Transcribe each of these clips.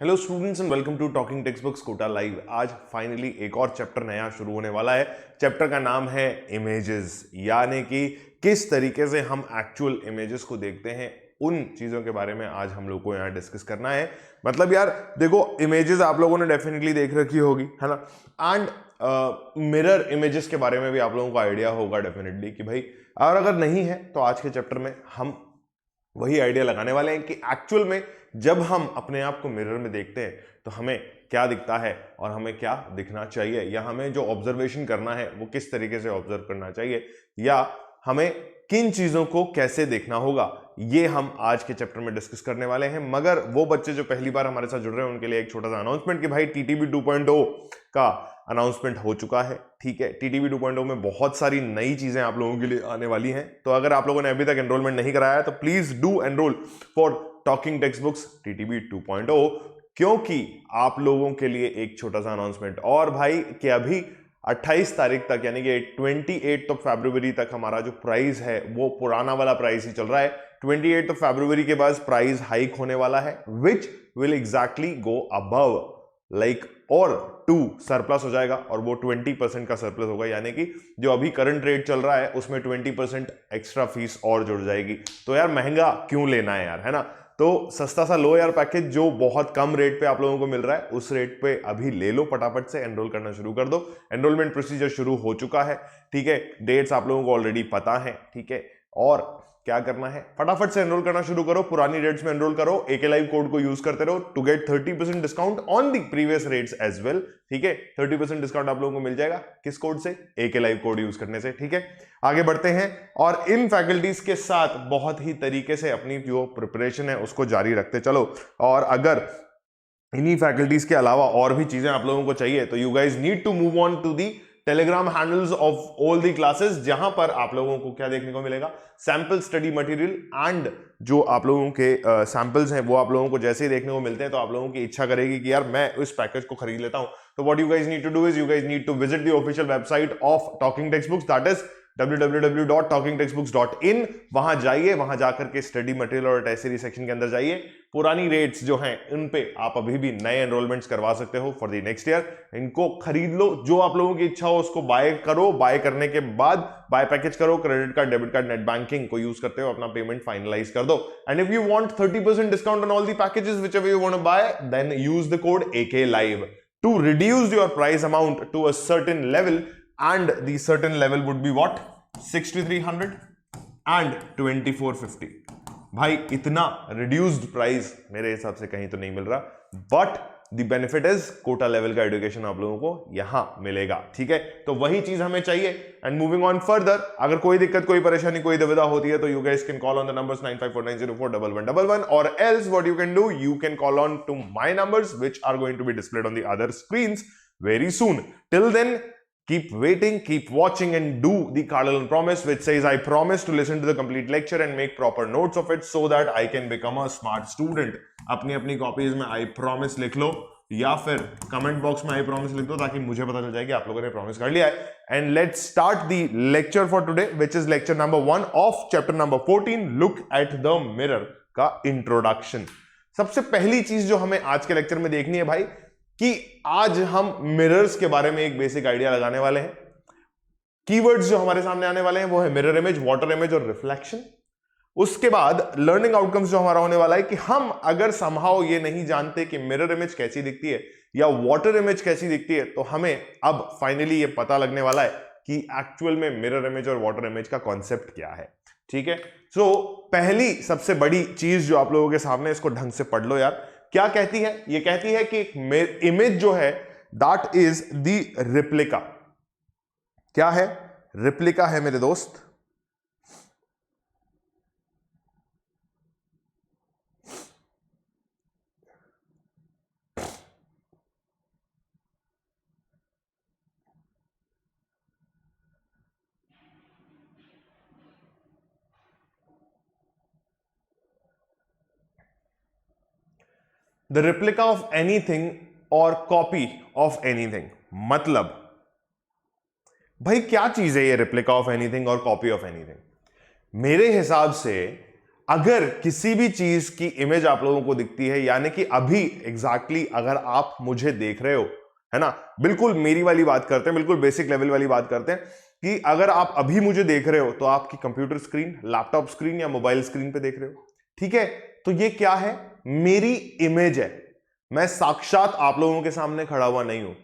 Hello students and welcome to talking text books Kota live. आज finally एक और chapter नया शुरू होने वाला है। चैप्टर का नाम है इमेजेस, यानी कि किस तरीके से हम एक्चुअल इमेजेस को देखते हैं, उन चीज़ों के बारे में आज हम लोग को यहाँ डिस्कस करना है। मतलब यार देखो, इमेजेस आप लोगों ने डेफिनेटली देख रखी होगी, है ना। एंड मिरर इमेजेस के बारे में भी आप लोगों को आइडिया होगा डेफिनेटली कि भाई, और अगर नहीं है तो आज के चैप्टर में हम वही आइडिया लगाने वाले हैं कि एक्चुअल में जब हम अपने आप को मिरर में देखते हैं तो हमें क्या दिखता है और हमें क्या दिखना चाहिए, या हमें जो ऑब्जर्वेशन करना है वो किस तरीके से ऑब्जर्व करना चाहिए, या हमें किन चीजों को कैसे देखना होगा, ये हम आज के चैप्टर में डिस्कस करने वाले हैं। मगर वो बच्चे जो पहली बार हमारे साथ जुड़ रहे हैं उनके लिए एक छोटा सा अनाउंसमेंट कि भाई टीटीबी 2.0 का अनाउंसमेंट हो चुका है। ठीक है, टीटीबी 2.0 में बहुत सारी नई चीजें आप लोगों के लिए आने वाली हैं। तो अगर आप लोगों ने अभी तक एनरोलमेंट नहीं कराया है तो please do enrol for talking text books TTB 2.0, क्योंकि आप लोगों के लिए एक छोटा सा अनाउंसमेंट और भाई कि अभी 28 तारीख तक यानी कि 28 फरवरी तक हमारा जो प्राइस है वो पुराना वाला प्राइस ही चल रहा है। 28 फरवरी के बाद प्राइस हाइक होने वाला है, which will exactly go above like और टू सरप्लस हो जाएगा, और वो 20% का सरप्लस होगा, यानी कि जो अभी करंट रेट चल रहा है उसमें 20% एक्स्ट्रा फीस और जुड़ जाएगी। तो यार महंगा क्यों लेना है यार, है ना। तो सस्ता सा लो यार पैकेज जो बहुत कम रेट पे आप लोगों को मिल रहा है, उस रेट पे अभी ले लो, फटाफट से एनरोल करना शुरू कर दो। एनरोलमेंट प्रोसीजर शुरू हो चुका है, ठीक है। डेट्स आप लोगों को ऑलरेडी पता है, ठीक है। और क्या करना है, फटाफट से एनरोल करना शुरू करो, पुरानी रेट्स में एनरोल करो, एके लाइव कोड को यूज करते रहो to get 30% discount on the previous rates as well. ठीक है, 30% डिस्काउंट आप लोगों को मिल जाएगा किस कोड से, एके लाइव कोड यूज करने से। ठीक है, आगे बढ़ते हैं और इन फैकल्टीज के साथ बहुत ही तरीके से अपनी जो प्रिपरेशन है उसको जारी रखते चलो। और अगर इन्हीं फैकल्टीज के अलावा और भी चीजें आप लोगों को चाहिए तो you guys need to move on to the Telegram handles of all the classes, जहां पर आप लोगों को क्या देखने को मिलेगा, सैंपल स्टडी मटेरियल एंड जो आप लोगों के सैंपल्स हैं वो आप लोगों को जैसे ही देखने को मिलते हैं तो आप लोगों की इच्छा करेगी कि यार मैं इस पैकेज को खरीद लेता हूं। तो what you guys need to do is you guys need to visit the official website of talking text books, that is www.talkingtextbooks.in। वहां जाइए, वहां जाकर के स्टडी मटेरियल और टेस्ट सेक्शन के अंदर जाइए। पुरानी रेट्स जो हैं उन पे आप अभी भी नए एनरोलमेंट्स करवा सकते हो फॉर द नेक्स्ट ईयर। इनको खरीद लो, जो आप लोगों की इच्छा हो उसको बाय करो। बाय करने के बाद बाय पैकेज करो, credit card, debit card, net banking को यूज करते हो अपना पेमेंट फाइनलाइज कर दो। And if you want 30% discount on all the packages whichever you want to buy, then use the code AK Live to reduce your price amount to a certain level, and the certain level would be what, 6300 and 2450। भाई इतना reduced price मेरे हिसाब से कहीं तो नहीं मिल रहा, but the benefit is Kota level का एजुकेशन आप लोगों को यहां मिलेगा। ठीक है, तो वही चीज हमें चाहिए। एंड मूविंग ऑन फर्दर, अगर कोई दिक्कत, कोई परेशानी, कोई दुविधा होती है तो you guys can call on the numbers 9549041111, और else what you can do, you can call on to my numbers which are going to be displayed on the other screens very soon. Till then keep waiting, keep watching, and do the cardinal promise which says I promise to listen to the complete lecture and make proper notes of it so that I can become a smart student। अपनी अपनी copies में I promise लिख लो, या फिर comment box में I promise लिख दो ताकि मुझे पता चल जाए कि आप लोगों ने प्रॉमिस कर लिया है। And let's start the lecture for today which is lecture number 1 of chapter number 14, look at the mirror का इंट्रोडक्शन। सबसे पहली चीज जो हमें आज के लेक्चर में देखनी है भाई, कि आज हम मिरर्स के बारे में एक बेसिक आइडिया लगाने वाले हैं। कीवर्ड्स जो हमारे सामने आने वाले हैं वो है मिरर इमेज, वाटर इमेज और रिफ्लेक्शन। उसके बाद लर्निंग आउटकम्स जो हमारा होने वाला है कि हम अगर समहाउ ये नहीं जानते कि मिरर इमेज कैसी दिखती है या वाटर इमेज कैसी दिखती है, तो हमें अब फाइनली ये पता लगने वाला है कि एक्चुअल में मिरर इमेज और वाटर इमेज का कॉन्सेप्ट क्या है। ठीक है, सो पहली सबसे बड़ी चीज जो आप लोगों के सामने, इसको ढंग से पढ़ लो यार। क्या कहती है, ये कहती है कि एक इमेज जो है दैट इज द रिप्लिका। क्या है, रिप्लिका है मेरे दोस्त। द रिप्लिका ऑफ एनीथिंग और कॉपी ऑफ एनीथिंग। मतलब भाई क्या चीज है ये रिप्लिका ऑफ एनीथिंग और कॉपी ऑफ एनीथिंग? मेरे हिसाब से अगर किसी भी चीज की इमेज आप लोगों को दिखती है, यानी कि अभी एग्जैक्टली अगर आप मुझे देख रहे हो, है ना, बिल्कुल मेरी वाली बात करते हैं, बिल्कुल बेसिक लेवल वाली बात करते हैं कि अगर आप अभी मुझे देख रहे हो तो आपकी कंप्यूटर स्क्रीन, लैपटॉप स्क्रीन या मोबाइल स्क्रीन पे देख रहे हो, ठीक है। तो ये क्या है? मेरी इमेज है। मैं साक्षात आप लोगों के सामने खड़ा हुआ नहीं हूं।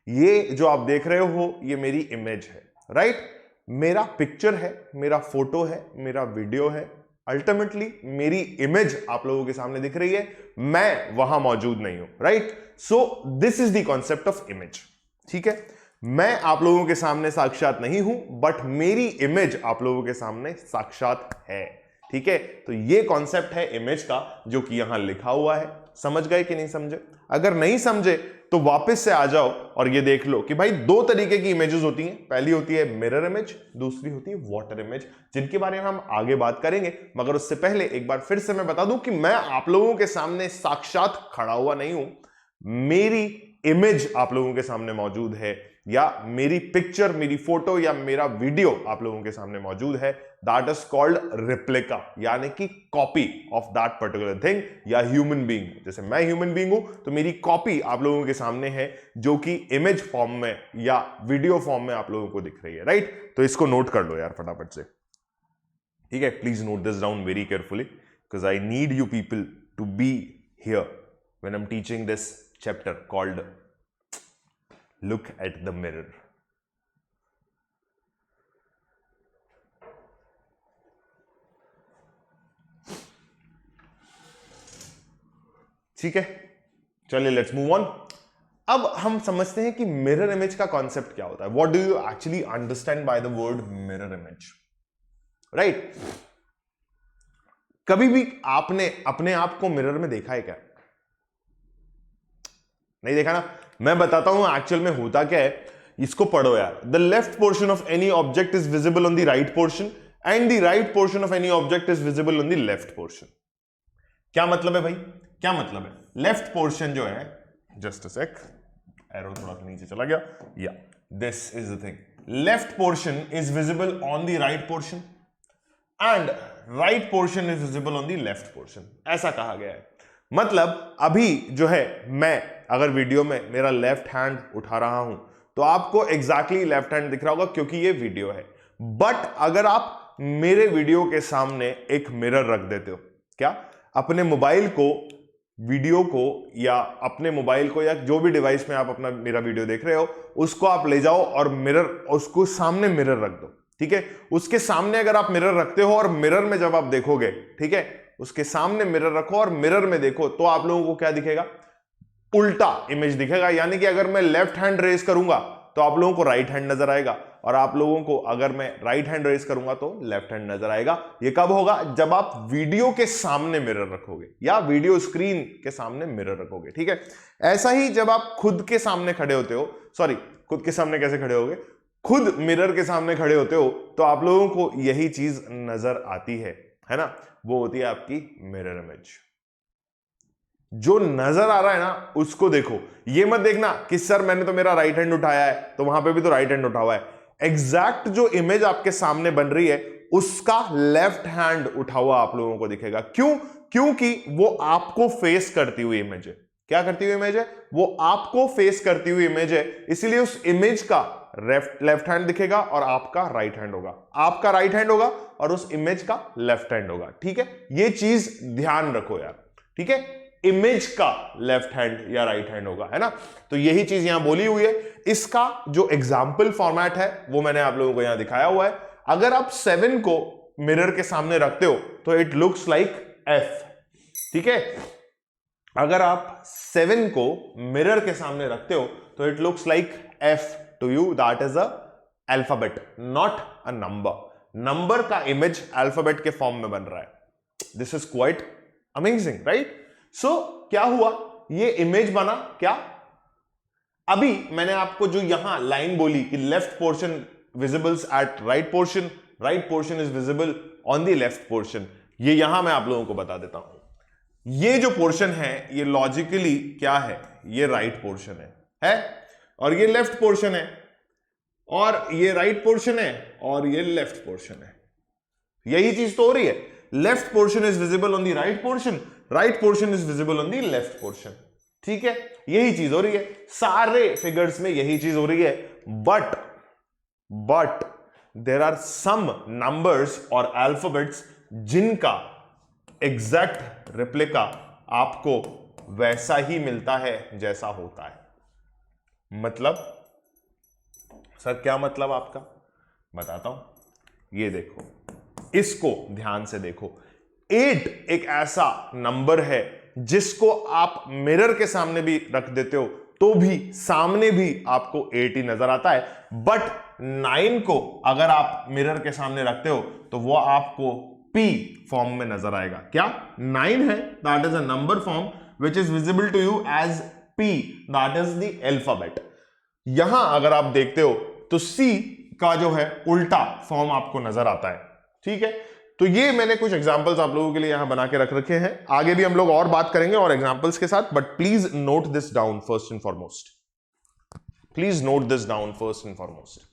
ये जो आप देख रहे हो ये मेरी इमेज है, राइट। मेरा पिक्चर है, मेरा फोटो है, मेरा वीडियो है, अल्टीमेटली मेरी इमेज आप लोगों के सामने दिख रही है, मैं वहां मौजूद नहीं हूं, right. So this is the concept of image, ठीक है। मैं आप लोगों के सामने साक्षात नहीं हूं, बट मेरी इमेज आप लोगों के सामने साक्षात है, ठीक है। तो ये कॉन्सेप्ट है इमेज का, जो कि यहां लिखा हुआ है। समझ गए कि नहीं समझे? अगर नहीं समझे तो वापस से आ जाओ और ये देख लो कि भाई दो तरीके की इमेजेस होती हैं। पहली होती है मिरर इमेज, दूसरी होती है वाटर इमेज, जिनके बारे में हम आगे बात करेंगे। मगर उससे पहले एक बार फिर से मैं बता दूं कि मैं आप लोगों के सामने साक्षात खड़ा हुआ नहीं हूं, मेरी इमेज आप लोगों के सामने मौजूद है, या मेरी पिक्चर, मेरी फोटो या मेरा वीडियो आप लोगों के सामने मौजूद है। दैट इज कॉल्ड रिप्लिका, यानी कि copy of that particular thing या ह्यूमन बीइंग। जैसे मैं ह्यूमन बीइंग हूं तो मेरी कॉपी आप लोगों के सामने है, जो कि इमेज फॉर्म में या वीडियो फॉर्म में आप लोगों को दिख रही है, राइट। तो इसको नोट कर लो यार फटाफट से, ठीक है। Please note this down very carefully because I need you people to be here when I am teaching this chapter called Look at the Mirror. ठीक है, चलिए लेट्स मूव ऑन। अब हम समझते हैं कि मिरर इमेज का कॉन्सेप्ट क्या होता है। What do you actually understand by the word mirror image, right. कभी भी आपने अपने आप को मिरर में देखा है क्या? नहीं देखा ना? मैं बताता हूं एक्चुअल में होता क्या है, इसको पढ़ो यार। The left portion of any object is visible on the right portion and the right portion of any object is visible on the left portion. क्या मतलब है भाई? क्या मतलब है? लेफ्ट पोर्शन जो है, जस्ट अ सेक, एरो थोड़ा सा नीचे चला गया, या this is the thing, left portion is visible on the right portion and right portion is visible on the left portion. ऐसा कहा गया है। मतलब अभी जो है, मैं अगर वीडियो में मेरा लेफ्ट हैंड उठा रहा हूं तो आपको एग्जैक्टली लेफ्ट हैंड दिख रहा होगा क्योंकि ये वीडियो है। बट अगर आप मेरे वीडियो के सामने एक मिरर रख देते हो, क्या अपने मोबाइल को, वीडियो को, या अपने मोबाइल को, या जो भी डिवाइस में आप अपना मेरा वीडियो देख रहे हो उसको आप ले जाओ और मिरर, उसको सामने मिरर रख दो, ठीक है। उसके सामने अगर आप मिरर रखते हो और मिरर में जब आप देखोगे, ठीक है, उसके सामने मिरर रखो और मिरर में देखो तो आप लोगों को क्या दिखेगा? उल्टा इमेज दिखेगा। यानी कि अगर मैं लेफ्ट हैंड रेज करूंगा तो आप लोगों को राइट हैंड नजर आएगा, और आप लोगों को अगर मैं राइट हैंड रेज करूंगा तो लेफ्ट हैंड नजर आएगा। ये कब होगा? जब आप वीडियो के सामने मिरर रखोगे या वीडियो स्क्रीन के सामने मिरर रखोगे, ठीक है। ऐसा ही जब आप खुद के सामने खड़े होते हो, सॉरी, खुद के सामने कैसे खड़े होगे, खुद मिरर के सामने खड़े होते हो तो आप लोगों को यही चीज नजर आती है ना, वो होती है आपकी मिरर इमेज। जो नजर आ रहा है ना उसको देखो, ये मत देखना कि सर मैंने तो मेरा राइट हैंड उठाया है तो वहां पे भी तो राइट हैंड उठा हुआ है। एग्जैक्ट जो इमेज आपके सामने बन रही है उसका लेफ्ट हैंड उठा हुआ आप लोगों को दिखेगा। क्यों? क्योंकि वो आपको फेस करती हुई इमेज है। क्या करती हुई इमेज है? वो आपको फेस करती हुई इमेज है, इसलिए उस इमेज का लेफ्ट हैंड दिखेगा और आपका राइट हैंड होगा, आपका राइट हैंड होगा और उस इमेज का लेफ्ट हैंड होगा, ठीक है। ये चीज ध्यान रखो यार, ठीक है। इमेज का लेफ्ट हैंड या राइट हैंड होगा, है ना। तो यही चीज यहां बोली हुई है। इसका जो एग्जाम्पल फॉर्मेट है वो मैंने आप लोगों को यहां दिखाया हुआ है। अगर आप 7 को मिरर के सामने रखते हो तो इट लुक्स लाइक F, ठीक है। अगर आप 7 को मिरर के सामने रखते हो तो it looks like F to you, that is a alphabet, not a number. Number का इमेज अल्फाबेट के फॉर्म में बन रहा है। This is quite amazing, right. So क्या हुआ? ये इमेज बना क्या? अभी मैंने आपको जो यहां लाइन बोली कि left portion visibles at right portion, right portion is visible on the left portion, ये यहां मैं आप लोगों को बता देता हूं। ये जो पोर्शन है ये लॉजिकली क्या है? ये राइट पोर्शन है और ये लेफ्ट पोर्शन है, और ये राइट पोर्शन है और ये लेफ्ट पोर्शन है। यही चीज तो हो रही है। Left portion is visible on the right portion, right portion is visible on the left portion. ठीक है, यही चीज हो रही है सारे फिगर्स में, यही चीज हो रही है। But there are some numbers और अल्फाबेट्स जिनका एग्जैक्ट रिप्लिका आपको वैसा ही मिलता है जैसा होता है। मतलब सर क्या मतलब आपका, बताता हूं। ये देखो, इसको ध्यान से देखो। 8 एक ऐसा नंबर है जिसको आप मिरर के सामने भी रख देते हो तो भी सामने भी आपको 8 ही नजर आता है। बट 9 को अगर आप मिरर के सामने रखते हो तो वो आपको P फॉर्म में नजर आएगा। क्या 9 है, that is a number form which is visible to you as P, that is the alphabet. यहां अगर आप देखते हो तो C का जो है उल्टा फॉर्म आपको नजर आता है। ठीक है, तो ये मैंने कुछ एग्जांपल्स आप लोगों के लिए यहां बना के रख रखे हैं। आगे भी हम लोग और बात करेंगे और एग्जांपल्स के साथ, but please note this down first and foremost. Please note this down first and foremost.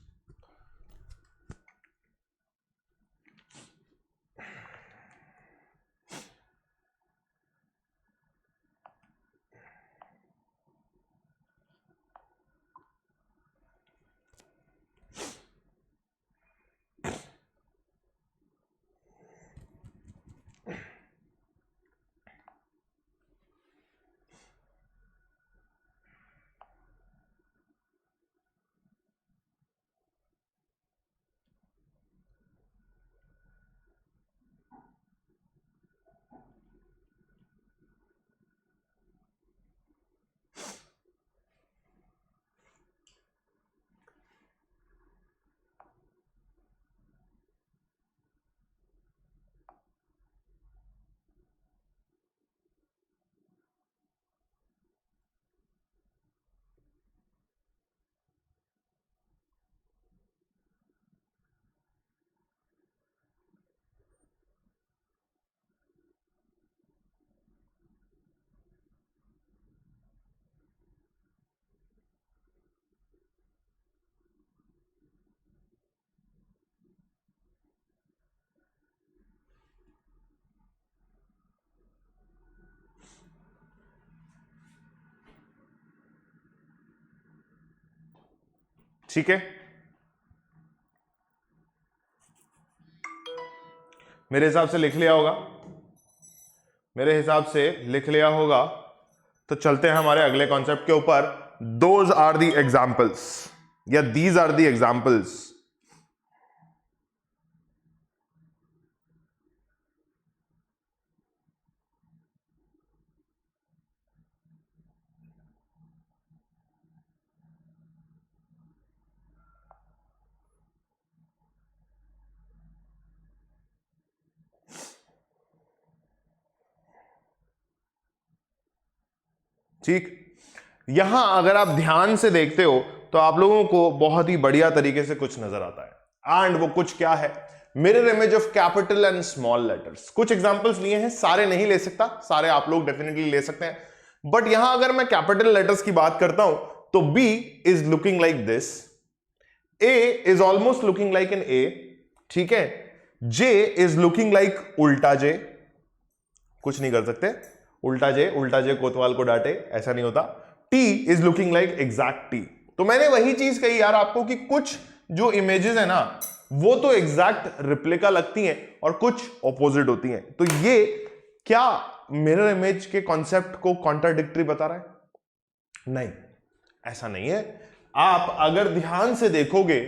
ठीक है, मेरे हिसाब से लिख लिया होगा, मेरे हिसाब से लिख लिया होगा। तो चलते हैं हमारे अगले कॉन्सेप्ट के ऊपर। दोज आर दी एग्जाम्पल्स या दीज आर दी एग्जाम्पल्स। ठीक, यहां अगर आप ध्यान से देखते हो तो आप लोगों को बहुत ही बढ़िया तरीके से कुछ नजर आता है। एंड वो कुछ क्या है, mirror image of capital and small letters. कुछ एग्जांपल्स लिए हैं, सारे नहीं ले सकता, सारे आप लोग डेफिनेटली ले सकते हैं। बट यहां अगर मैं कैपिटल लेटर्स की बात करता हूं तो B is looking like this, A is almost looking like an A, ठीक है, J इज लुकिंग लाइक उल्टा J, कुछ नहीं कर सकते, उल्टा J कोतवाल को डांटे, ऐसा नहीं होता। T is looking like exact T। तो मैंने वही चीज कही यार आपको कि कुछ जो इमेजेस है ना वो तो एग्जैक्ट रिप्लिका लगती हैं और कुछ ऑपोजिट होती हैं। तो ये क्या मिरर इमेज के कॉन्सेप्ट को कॉन्ट्राडिक्टरी बता रहा है? नहीं, ऐसा नहीं है। आप अगर ध्यान से देखोगे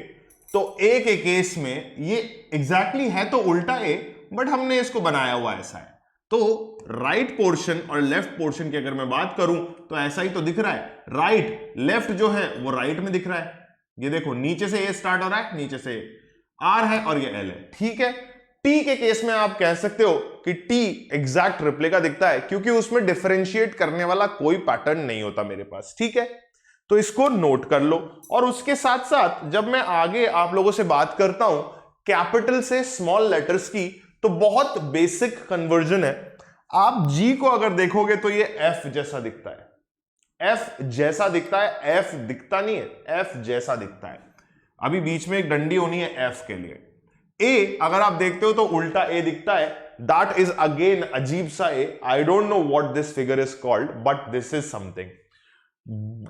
तो A के केस में ये एग्जैक्टली है तो उल्टा A, बट हमने इसको बनाया हुआ ऐसा है। तो राइट पोर्शन और लेफ्ट पोर्शन की अगर मैं बात करूं तो ऐसा ही तो दिख रहा है। राइट लेफ्ट जो है वो राइट में दिख रहा है, ये देखो नीचे से A स्टार्ट हो रहा है, नीचे से R है और ये L है, ठीक है। T के केस में आप कह सकते हो कि T एग्जैक्ट रिप्लिका दिखता है क्योंकि उसमें डिफरेंशिएट करने वाला कोई पैटर्न नहीं होता मेरे पास, ठीक है। तो इसको नोट कर लो। और उसके साथ साथ जब मैं आगे आप लोगों से बात करता हूं कैपिटल से स्मॉल लेटर्स की, तो बहुत बेसिक कन्वर्जन है। आप G को अगर देखोगे तो ये F जैसा दिखता है, F जैसा दिखता है, F दिखता नहीं है, F जैसा दिखता है। अभी बीच में एक डंडी होनी है F के लिए। ए अगर आप देखते हो तो उल्टा ए दिखता है, दैट इज अगेन अजीब सा a, I don't know what this figure is called but this is something.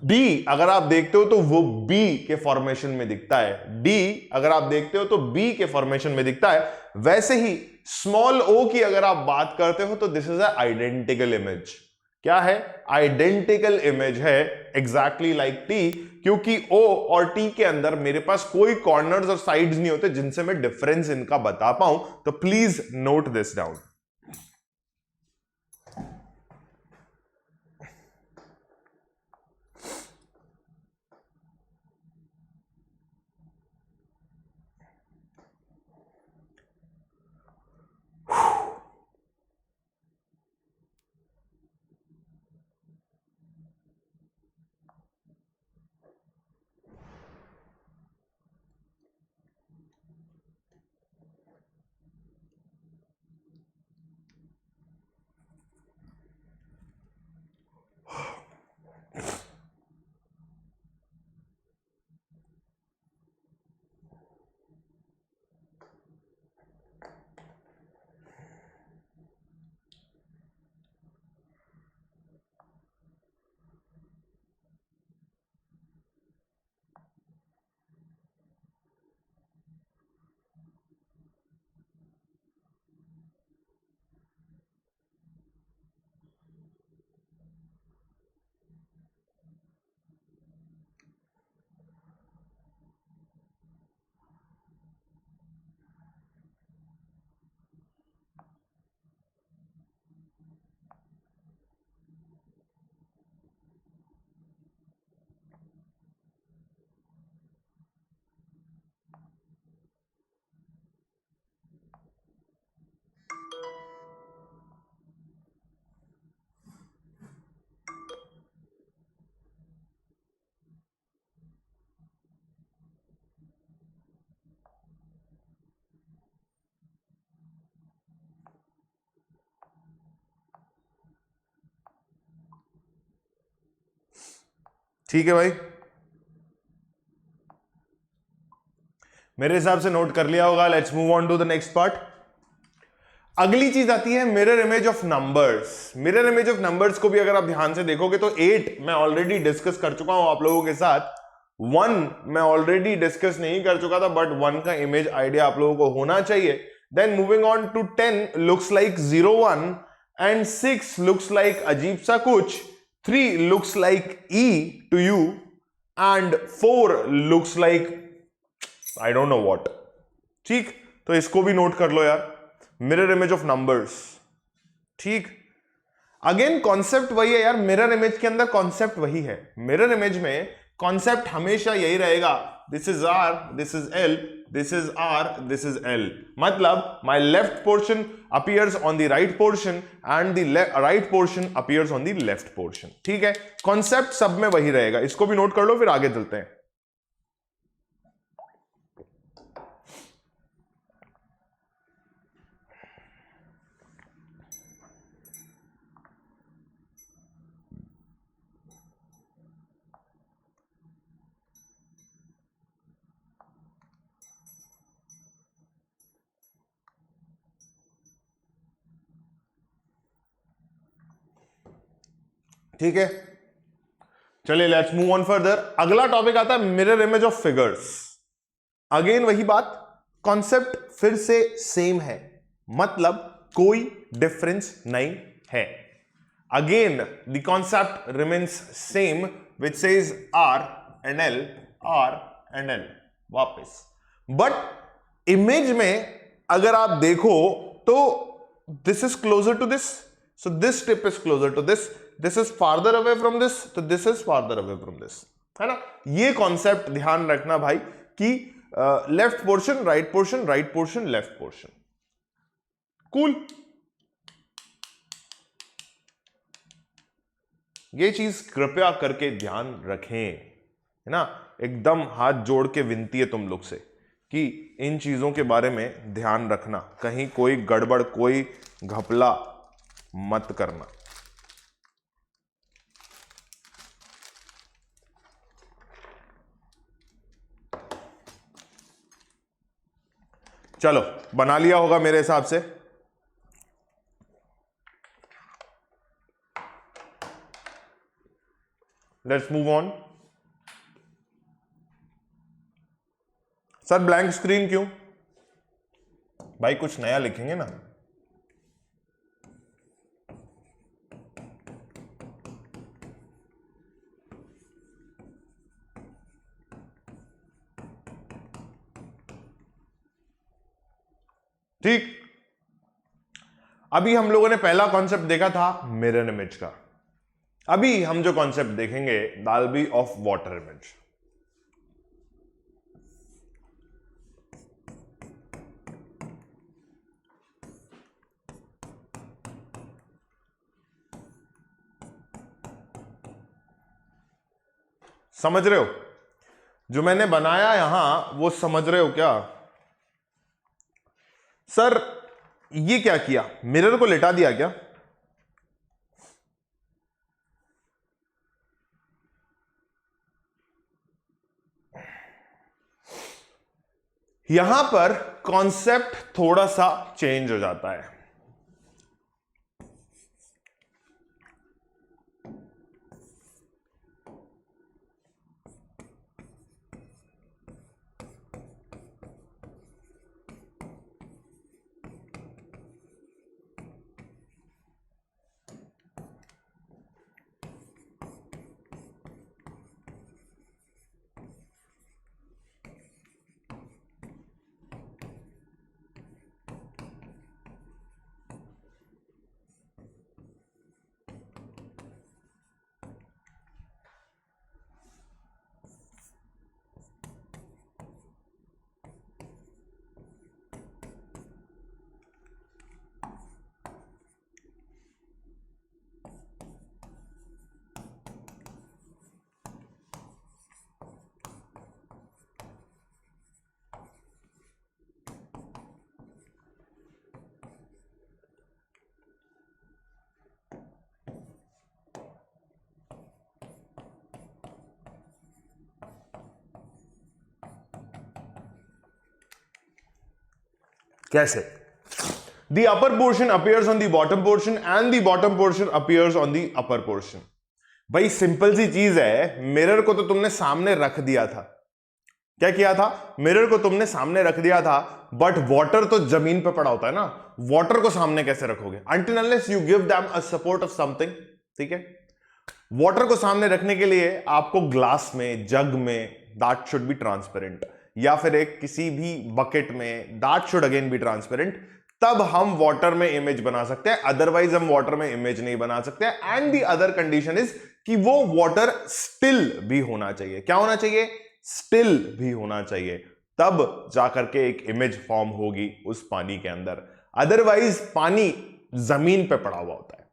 D अगर आप देखते हो तो वो बी के फॉर्मेशन में दिखता है, डी अगर आप देखते हो तो बी के फॉर्मेशन में दिखता है। वैसे ही स्मॉल ओ की अगर आप बात करते हो तो this is a identical image. क्या है? आइडेंटिकल इमेज है, एग्जैक्टली लाइक टी, क्योंकि ओ और टी के अंदर मेरे पास कोई कॉर्नर्स और साइड्स नहीं होते जिनसे मैं डिफरेंस इनका बता पाऊं। तो प्लीज नोट दिस डाउन। ठीक है भाई, मेरे हिसाब से नोट कर लिया होगा। Let's move on to the next part. अगली चीज आती है mirror image of numbers. Mirror image of numbers को भी अगर आप ध्यान से देखोगे तो 8 मैं ऑलरेडी डिस्कस कर चुका हूं आप लोगों के साथ, 1 मैं ऑलरेडी डिस्कस नहीं कर चुका था, बट 1 का इमेज आइडिया आप लोगों को होना चाहिए। Then moving on to 10 looks like 01 and 6 looks like अजीब सा कुछ, 3 looks like E to you and 4 looks like I don't know what. ठीक, तो इसको भी नोट कर लो यार, मिरर इमेज ऑफ नंबर्स। ठीक, अगेन कॉन्सेप्ट वही है यार, मिरर इमेज के अंदर कॉन्सेप्ट वही है। मिरर इमेज में कॉन्सेप्ट हमेशा यही रहेगा, this is R, this is L, this is R, this is L. मतलब my left portion appears on the right portion and the right portion appears on the left portion. ठीक है, concept सब में वही रहेगा, इसको भी नोट कर लो, फिर आगे चलते हैं। ठीक है, चलिए लेट्स मूव ऑन फर्दर। अगला टॉपिक आता है mirror image of figures. Again वही बात, कॉन्सेप्ट फिर से सेम है, मतलब कोई डिफरेंस नहीं है। Again the concept remains same which says R and L, R and L वापस। बट इमेज में अगर आप देखो तो this is closer to this, so this tip is closer to this, this is farther away from this, तो this is farther away from this, है ना। ये कॉन्सेप्ट ध्यान रखना भाई कि left portion right portion, right portion left portion. Cool, ये चीज कृपया करके ध्यान रखें, है ना। एकदम हाथ जोड़ के विनती है तुम लोग से कि इन चीजों के बारे में ध्यान रखना, कहीं कोई गड़बड़ कोई घपला मत करना। चलो बना लिया होगा मेरे हिसाब से। Let's move on. Sir blank screen क्यों? भाई कुछ नया लिखेंगे ना। ठीक, अभी हम लोगों ने पहला कॉन्सेप्ट देखा था मिरर इमेज का। अभी हम जो कॉन्सेप्ट देखेंगे that will B of water image. समझ रहे हो जो मैंने बनाया यहां, वो समझ रहे हो क्या? सर ये क्या किया, मिरर को लेटा दिया क्या? यहां पर कॉन्सेप्ट थोड़ा सा चेंज हो जाता है। कैसे? The upper portion appears on the bottom portion and the bottom portion appears on the upper portion। भाई सिंपल सी चीज है, मिरर को तो तुमने सामने रख दिया था। क्या किया था? मिरर को तुमने सामने रख दिया था, बट वाटर तो जमीन पे पड़ा होता है ना। वाटर को सामने कैसे रखोगे? Until unless you give them a support of something। ठीक है, वाटर को सामने रखने के लिए आपको ग्लास में, जग में, दैट शुड बी ट्रांसपेरेंट, या फिर एक किसी भी बकेट में, that should again be transparent. तब हम वाटर में इमेज बना सकते हैं, अदरवाइज हम वाटर में इमेज नहीं बना सकते। And the other condition is कि वो वाटर स्टिल भी होना चाहिए। क्या होना चाहिए? स्टिल भी होना चाहिए, तब जाकर के एक इमेज फॉर्म होगी उस पानी के अंदर। अदरवाइज पानी जमीन पे पड़ा हुआ होता है,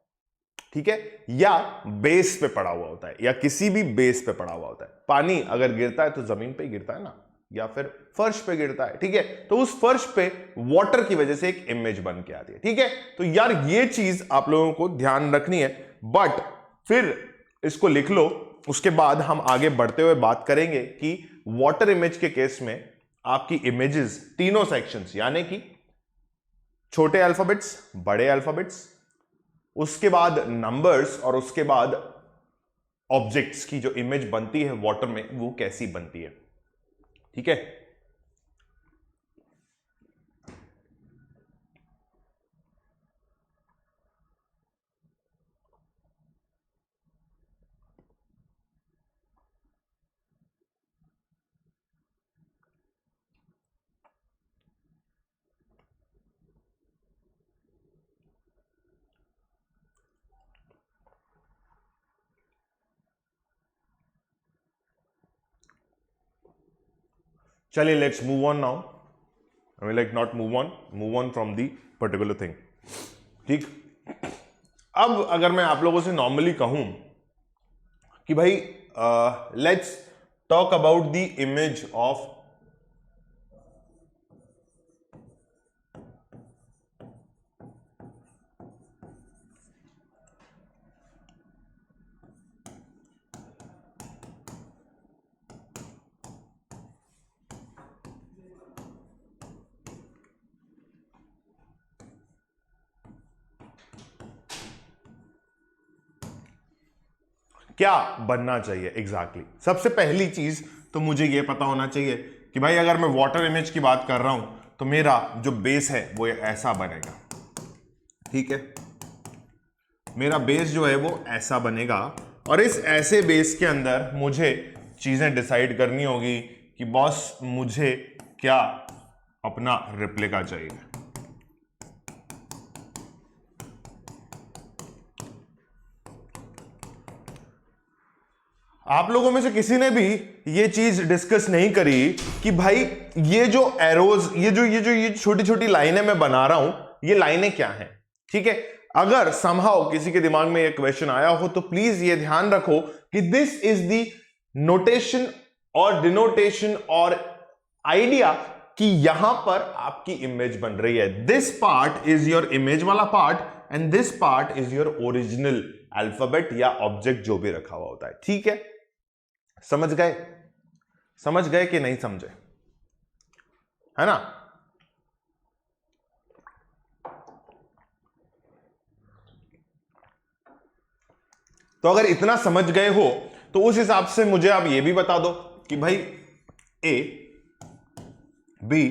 ठीक है, या बेस पे पड़ा हुआ होता है, या किसी भी बेस पे पड़ा हुआ होता है। पानी अगर गिरता है तो जमीन पे गिरता है ना, या फिर फर्श पे गिरता है, ठीक है। तो उस फर्श पे वाटर की वजह से एक इमेज बन के आती है, ठीक है। तो यार ये चीज आप लोगों को ध्यान रखनी है, बट फिर इसको लिख लो। उसके बाद हम आगे बढ़ते हुए बात करेंगे कि वाटर इमेज के केस में आपकी इमेजेस तीनों सेक्शंस, यानी कि छोटे अल्फाबेट्स, बड़े अल्फाबेट्स, उसके बाद नंबर्स, और उसके बाद ऑब्जेक्ट्स की जो इमेज बनती है वाटर में, वो कैसी बनती है, ठीक है। चलिए let's move on now. I mean, like not move on from the particular thing। ठीक, अब अगर मैं आप लोगों से नॉर्मली कहूं कि भाई let's talk about the image of क्या बनना चाहिए एग्जैक्टली सबसे पहली चीज तो मुझे यह पता होना चाहिए कि भाई अगर मैं वाटर इमेज की बात कर रहा हूं तो मेरा जो बेस है वो ऐसा बनेगा, ठीक है। मेरा बेस जो है वो ऐसा बनेगा और इस ऐसे बेस के अंदर मुझे चीजें डिसाइड करनी होगी कि बॉस मुझे क्या अपना रिप्लिका चाहिए। आप लोगों में से किसी ने भी ये चीज डिस्कस नहीं करी कि भाई ये जो एरोज, ये छोटी छोटी लाइनें मैं बना रहा हूं, ये लाइनें क्या हैं, ठीक है। अगर समहाउ किसी के दिमाग में ये क्वेश्चन आया हो तो प्लीज ये ध्यान रखो कि दिस इज द नोटेशन और डिनोटेशन और आइडिया कि यहां पर आपकी इमेज बन रही है। This part is your image वाला part and this part is your original alphabet या ऑब्जेक्ट जो भी रखा हुआ होता है, ठीक है। समझ गए? समझ गए कि नहीं समझे? है ना? तो अगर इतना समझ गए हो तो उस हिसाब से मुझे आप ये भी बता दो कि भाई ए बी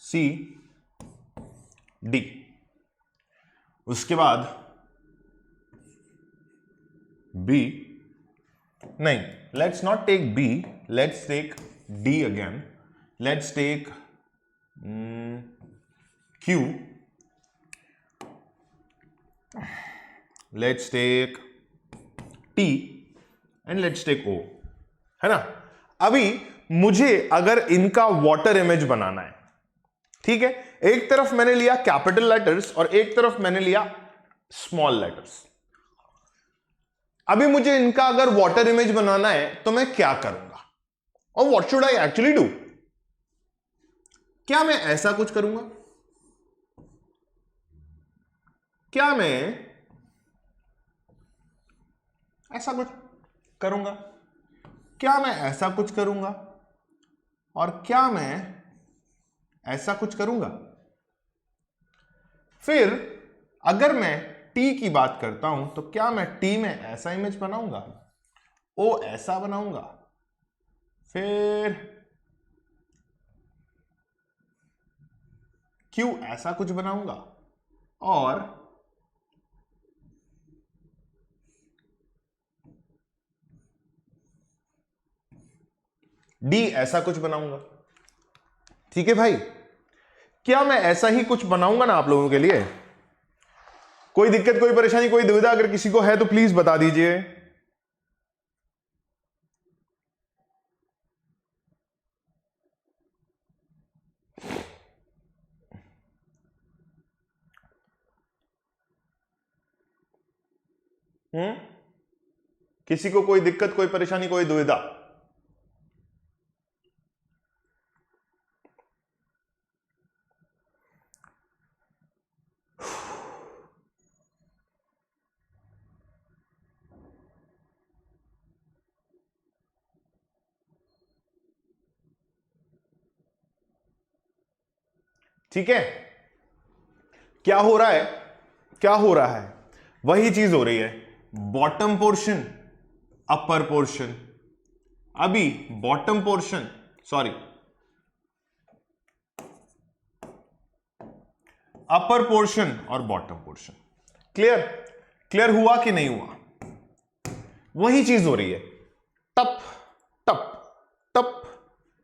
सी डी, उसके बाद बी, नहीं, let's not take B, let's take D again, let's take Q, let's take T and let's take O, है ना। अभी मुझे अगर इनका वाटर इमेज बनाना है, ठीक है, एक तरफ मैंने लिया कैपिटल लेटर्स और एक तरफ मैंने लिया स्मॉल लेटर्स। अभी मुझे इनका अगर वाटर इमेज बनाना है तो मैं क्या करूंगा और what should I actually do? क्या मैं ऐसा कुछ करूंगा? क्या मैं ऐसा कुछ करूंगा? क्या मैं ऐसा कुछ करूंगा? और क्या मैं ऐसा कुछ करूंगा? फिर अगर मैं टी की बात करता हूं तो क्या मैं टी में ऐसा इमेज बनाऊंगा, ओ ऐसा बनाऊंगा, फिर क्यू ऐसा कुछ बनाऊंगा और डी ऐसा कुछ बनाऊंगा, ठीक है भाई। क्या मैं ऐसा ही कुछ बनाऊंगा ना आप लोगों के लिए? कोई दिक्कत, कोई परेशानी, कोई दुविधा अगर किसी को है तो प्लीज बता दीजिए। किसी को कोई दिक्कत, कोई परेशानी, कोई दुविधा? ठीक है, क्या हो रहा है? क्या हो रहा है? वही चीज हो रही है, बॉटम पोर्शन, अपर पोर्शन। अभी bottom portion, sorry, upper portion और बॉटम पोर्शन। क्लियर? क्लियर हुआ कि नहीं हुआ? वही चीज हो रही है, टप टप टप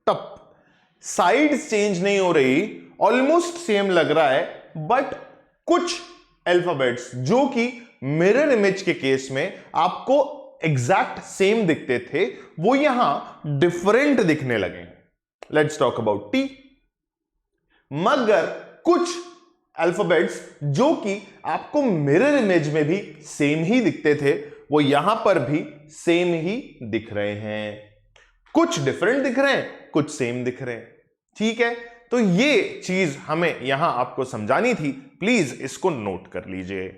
टप। साइड्स चेंज नहीं हो रही, ऑलमोस्ट सेम लग रहा है, बट कुछ अल्फाबेट्स जो कि मिरर इमेज के केस में आपको एग्जैक्ट सेम दिखते थे वो यहां डिफरेंट दिखने लगे। Let's talk about T. मगर कुछ अल्फाबेट्स जो कि आपको मिरर इमेज में भी सेम ही दिखते थे वो यहां पर भी सेम ही दिख रहे हैं। कुछ डिफरेंट दिख रहे हैं, कुछ सेम दिख रहे हैं, ठीक है। तो ये चीज हमें यहां आपको समझानी थी, प्लीज इसको नोट कर लीजिए।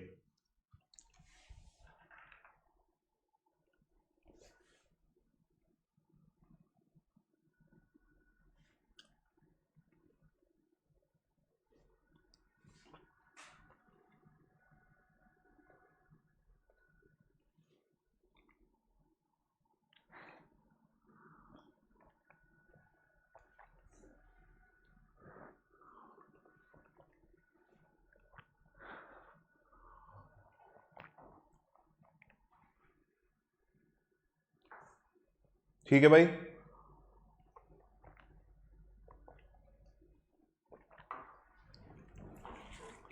ठीक है भाई,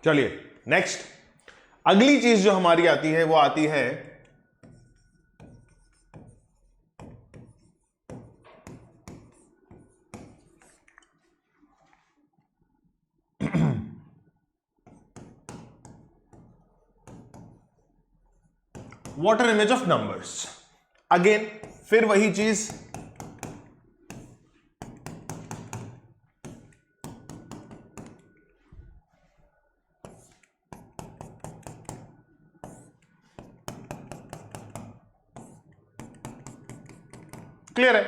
चलिए नेक्स्ट अगली चीज जो हमारी आती है वो आती है water image of numbers. Again फिर वही चीज, क्लियर है,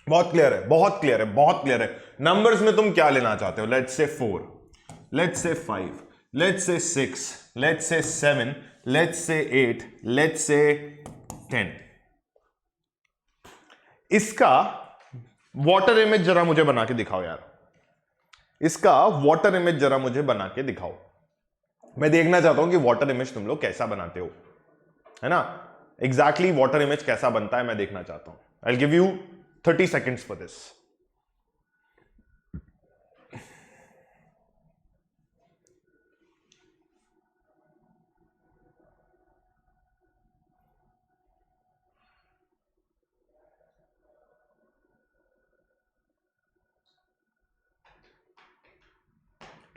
बहुत क्लियर है, बहुत क्लियर है, बहुत क्लियर है। नंबर्स में तुम क्या लेना चाहते हो? Let's say 4, let's say 5, let's say 6, let's say 7, let's say 8, let's say 10। इसका वॉटर इमेज जरा मुझे बना के दिखाओ यार, इसका वॉटर इमेज जरा मुझे बना के दिखाओ। मैं देखना चाहता हूं कि वॉटर इमेज तुम लोग कैसा बनाते हो, है ना? एग्जैक्टली वॉटर इमेज कैसा बनता है मैं देखना चाहता हूं। I give you 30 seconds for this.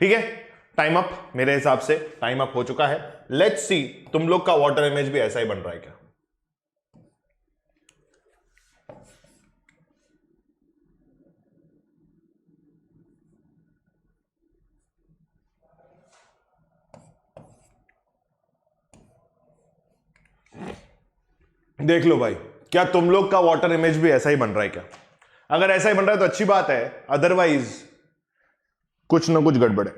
ठीक है, टाइम अप, मेरे हिसाब से टाइम अप हो चुका है। लेट्स सी तुम लोग का वॉटर इमेज भी ऐसा ही बन रहा है क्या? देख लो भाई, क्या तुम लोग का वॉटर इमेज भी ऐसा ही बन रहा है क्या? अगर ऐसा ही बन रहा है तो अच्छी बात है, अदरवाइज कुछ ना कुछ गड़बड़ है।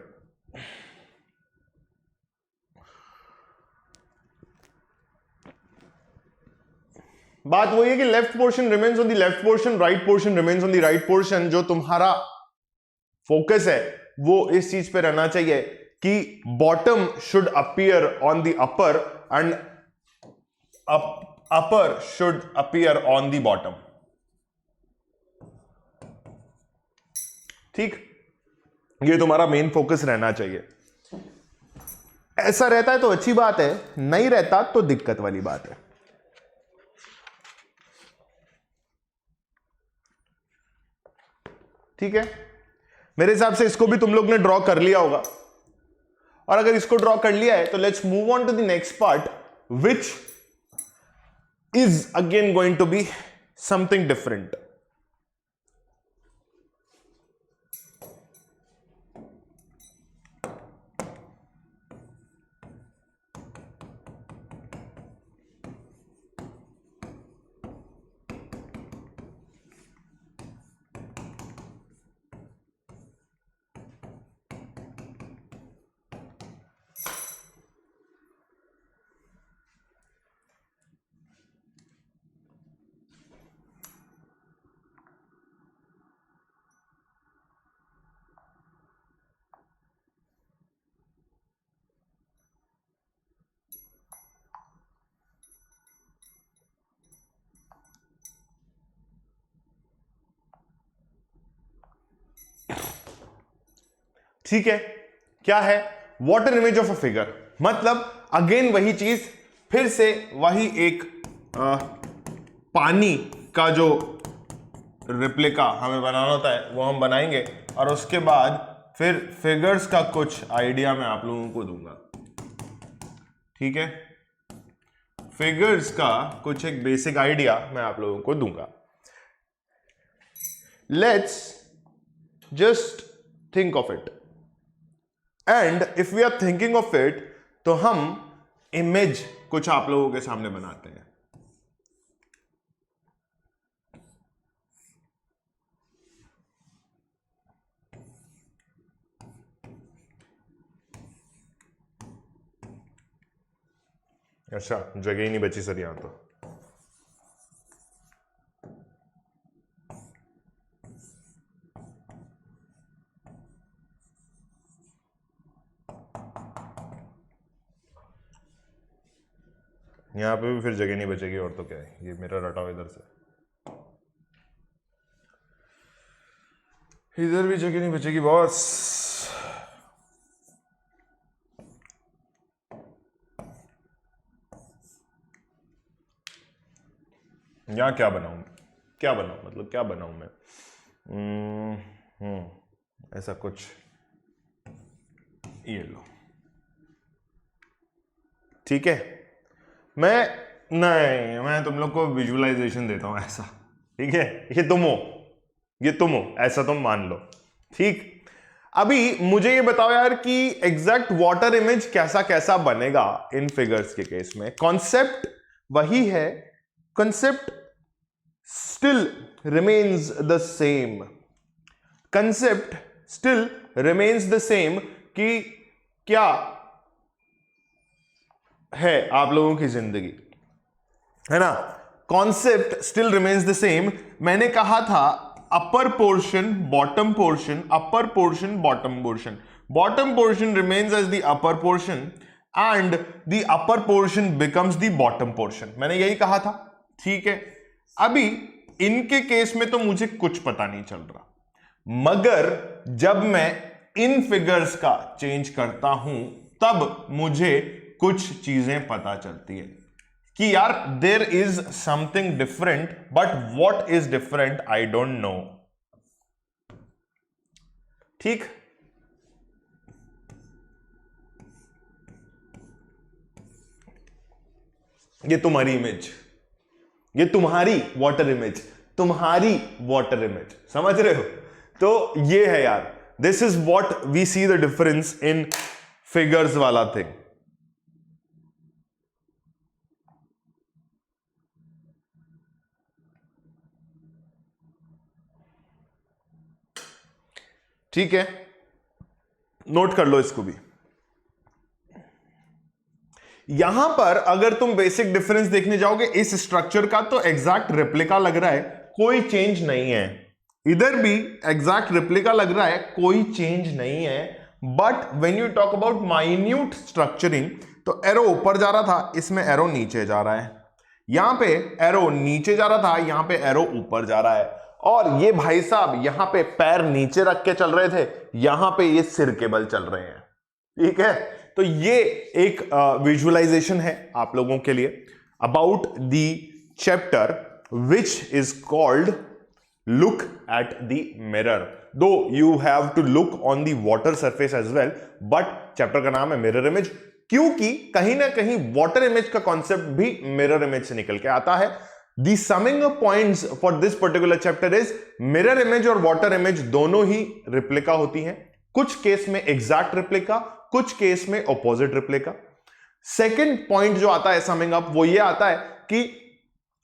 बात वही है कि left portion remains on the left portion, right portion remains on the right portion. जो तुम्हारा फोकस है वो इस चीज पे रहना चाहिए कि bottom should appear on the upper and upper should appear on the bottom. ठीक, ये तुम्हारा मेन फोकस रहना चाहिए। ऐसा रहता है तो अच्छी बात है, नहीं रहता तो दिक्कत वाली बात है। ठीक है, मेरे हिसाब से इसको भी तुम लोग ने ड्रॉ कर लिया होगा, और अगर इसको ड्रॉ कर लिया है तो let's move on to the next part which is again going to be something different. ठीक है, क्या है water image of a figure? मतलब अगेन वही चीज, फिर से वही एक पानी का जो रिप्लिका हमें बनाना होता है वो हम बनाएंगे, और उसके बाद फिर फिगर्स का कुछ आइडिया मैं आप लोगों को दूंगा। ठीक है, फिगर्स का कुछ एक बेसिक आइडिया मैं आप लोगों को दूंगा। Let's just think of it, and if we are thinking of it तो हम इमेज कुछ आप लोगों के सामने बनाते हैं। अच्छा, जगह ही नहीं बची सर यहां तो। यहाँ पे भी फिर जगह नहीं बचेगी, और तो क्या है, ये मेरा रटा हुआ इधर से। इधर भी जगह नहीं बचेगी बॉस। यहाँ क्या बनाऊं, क्या बनाऊं, मतलब क्या बनाऊं मैं? ऐसा कुछ, ये लो, ठीक है। मैं तुम लोग को विजुअलाइजेशन देता हूं ऐसा, ठीक है। ये तुम हो ऐसा तुम मान लो, ठीक। अभी मुझे ये बताओ यार कि एग्जैक्ट वाटर इमेज कैसा कैसा बनेगा इन फिगर्स के केस में। कॉन्सेप्ट वही है, concept still remains the same, concept still remains the same कि क्या है आप लोगों की जिंदगी, है ना। Concept still remains the same. मैंने कहा था upper portion bottom portion, upper portion bottom portion, bottom portion remains as the upper portion and the upper portion becomes the bottom portion. मैंने यही कहा था, ठीक है। अभी इनके केस में तो मुझे कुछ पता नहीं चल रहा, मगर जब मैं इन फिगर्स का चेंज करता हूं तब मुझे कुछ चीजें पता चलती है कि यार there is something different, but what is different I don't know, ठीक। ये तुम्हारी इमेज, ये तुम्हारी वाटर इमेज, तुम्हारी वाटर इमेज, समझ रहे हो? तो ये है यार, this is what we see the difference in figures वाला थिंग। ठीक है, नोट कर लो इसको भी। यहां पर अगर तुम बेसिक डिफरेंस देखने जाओगे इस स्ट्रक्चर का, तो एग्जैक्ट रेप्लिका लग रहा है, कोई चेंज नहीं है। इधर भी एग्जैक्ट रेप्लिका लग रहा है, कोई चेंज नहीं है। But when you talk about minute structuring, तो एरो ऊपर जा रहा था, इसमें एरो नीचे जा रहा है। यहां पे एरो नीचे जा रहा था, यहां पे एरो ऊपर जा रहा है। और ये भाई साहब यहां पे पैर नीचे रख के चल रहे थे, यहां पे ये सिर के बल चल रहे हैं, ठीक है। तो ये एक विजुअलाइजेशन है आप लोगों के लिए about the chapter which is called look at the mirror. Though you have to look on the water surface as well, but chapter का नाम है मिरर इमेज, क्योंकि कहीं ना कहीं वाटर इमेज का कॉन्सेप्ट भी मिरर इमेज से निकल के आता है। The summing up points for this particular chapter is mirror image और वाटर इमेज दोनों ही रिप्लिका होती हैं, कुछ केस में एग्जैक्ट रिप्लिका, कुछ केस में ऑपोजिट रिप्लिका। सेकंड पॉइंट जो आता है समिंग अप, वो ये आता है कि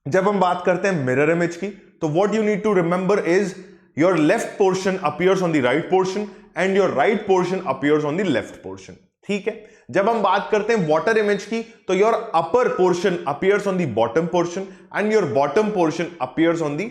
जब हम बात करते हैं मिरर इमेज की, तो what you need to remember is your left portion appears on the right portion and your right portion appears on the left portion, ठीक है। जब हम बात करते हैं वाटर इमेज की, तो your upper portion appears on the bottom portion and your bottom portion appears on the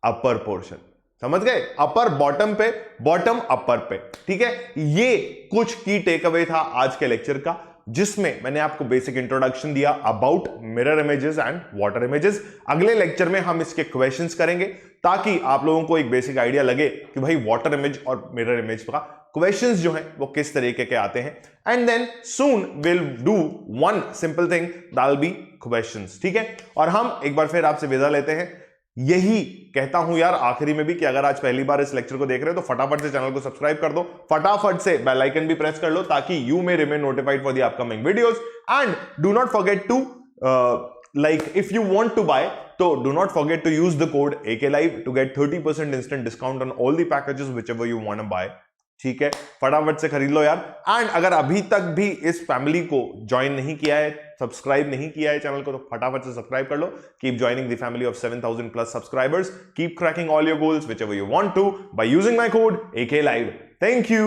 upper portion, समझ गए? अपर बॉटम पे, बॉटम अपर पे, ठीक है। ये कुछ की टेक अवे था आज के लेक्चर का, जिसमें मैंने आपको बेसिक इंट्रोडक्शन दिया about mirror images and water images. अगले लेक्चर में हम इसके क्वेश्चंस करेंगे, ताकि आप लोगों को एक बेसिक आइडिया लगे कि भाई वाटर इमेज और मिरर इमेज का क्वेश्चंस जो हैं वो किस तरीके के आते हैं। And then soon will do one simple thing, that will be questions, ठीक है। और हम एक बार फिर आपसे विदा लेते हैं। यही कहता हूं यार आखिरी में भी कि अगर आज पहली बार इस लेक्चर को देख रहे हो तो फटाफट से चैनल को सब्सक्राइब कर दो, फटाफट से बेल आइकन भी प्रेस कर लो, ताकि you may remain notified for the upcoming videos. And do not forget to like if you want to buy, so do not forget to use the code AKLive to get 30% instant discount on all the packages whichever you want to buy, ठीक है। फटाफट से खरीद लो यार। And अगर अभी तक भी इस फैमिली को ज्वाइन नहीं किया है, सब्सक्राइब नहीं किया है चैनल को, तो फटाफट से सब्सक्राइब कर लो। Keep joining the family of 7000 plus subscribers, keep cracking all your goals whichever you want to by using my code AKLive. Thank you.